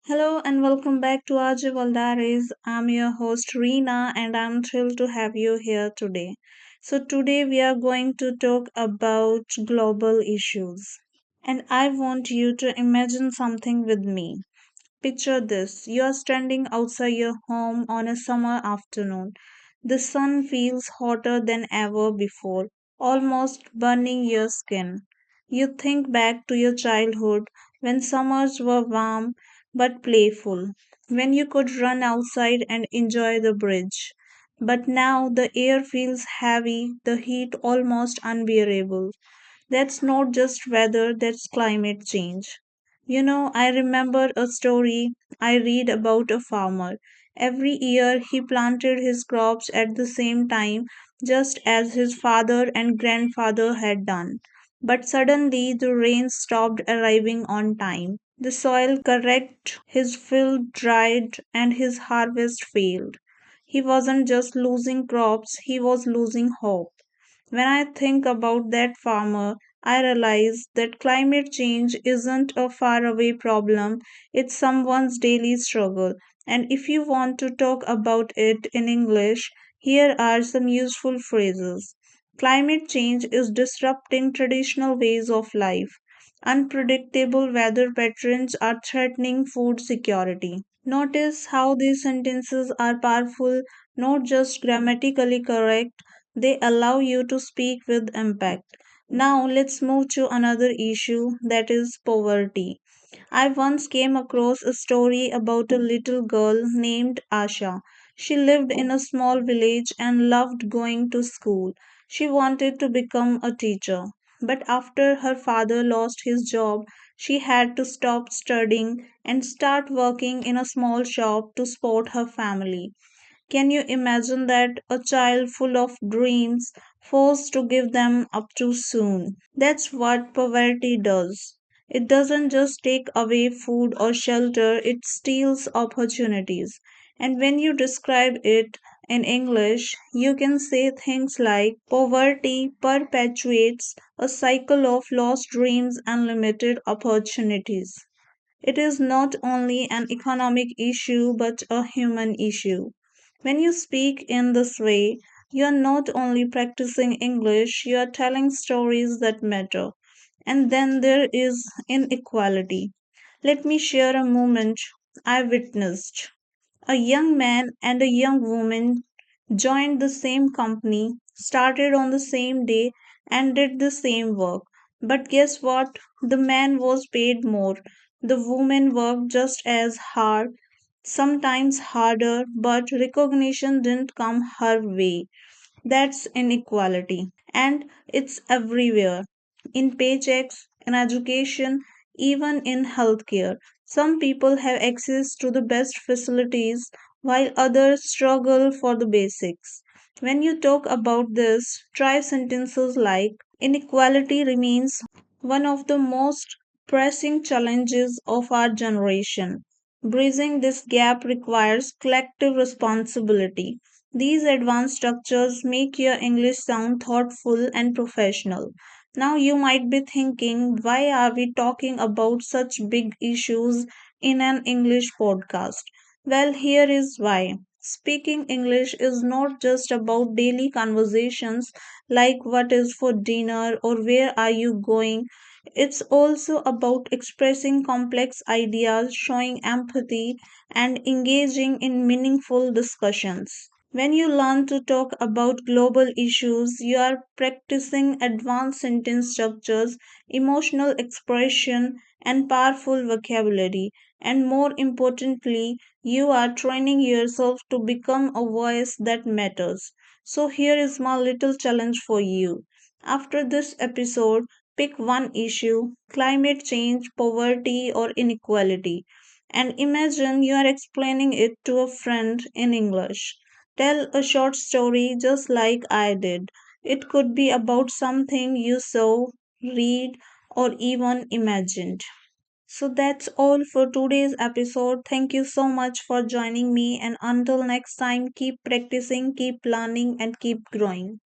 Hello and welcome back to Aji Diaries. I'm your host Reena and I'm thrilled to have you here today. Today we are going to talk about global issues. And I want you to imagine something with me. Picture this, you are standing outside your home on a summer afternoon. The sun feels hotter than ever before, almost burning your skin. You think back to your childhood when summers were warm but playful, when you could run outside and enjoy the bridge. But now the air feels heavy, the heat almost unbearable. That's not just weather, that's climate change. I remember a story I read about a farmer. Every year he planted his crops at the same time, just as his father and grandfather had done. But suddenly the rain stopped arriving on time. The soil correct, his field dried, and his harvest failed. He wasn't just losing crops, he was losing hope. When I think about that farmer, I realize that climate change isn't a faraway problem, it's someone's daily struggle. And if you want to talk about it in English, here are some useful phrases. Climate change is disrupting traditional ways of life. Unpredictable weather patterns are threatening food security. Notice how these sentences are powerful, not just grammatically correct, they allow you to speak with impact. Now, let's move to another issue that is poverty. I once came across a story about a little girl named Asha. She lived in a small village and loved going to school. She wanted to become a teacher. But after her father lost his job, she had to stop studying and start working in a small shop to support her family. Can you imagine that? A child full of dreams, forced to give them up too soon. That's what poverty does. It doesn't just take away food or shelter, it steals opportunities. And when you describe it in English, you can say things like poverty perpetuates a cycle of lost dreams and limited opportunities. It is not only an economic issue but a human issue. When you speak in this way, you are not only practicing English, you are telling stories that matter. And then there is inequality. Let me share a moment I witnessed. A young man and a young woman joined the same company, started on the same day, and did the same work. But guess what? The man was paid more. The woman worked just as hard, sometimes harder, but recognition didn't come her way. That's inequality. And it's everywhere, in paychecks, in education, even in healthcare. Some people have access to the best facilities while others struggle for the basics. When you talk about this, try sentences like inequality remains one of the most pressing challenges of our generation. Bridging this gap requires collective responsibility. These advanced structures make your English sound thoughtful and professional. Now, you might be thinking, why are we talking about such big issues in an English podcast? Well, here is why. Speaking English is not just about daily conversations like what is for dinner or where are you going. It's also about expressing complex ideas, showing empathy, and engaging in meaningful discussions. When you learn to talk about global issues, you are practicing advanced sentence structures, emotional expression, and powerful vocabulary. And more importantly, you are training yourself to become a voice that matters. So, here is my little challenge for you. After this episode, pick one issue: climate change, poverty, or inequality, and imagine you are explaining it to a friend in English. Tell a short story just like I did. It could be about something you saw, read, or even imagined. So that's all for today's episode. Thank you so much for joining me, and until next time, keep practicing, keep learning, and keep growing.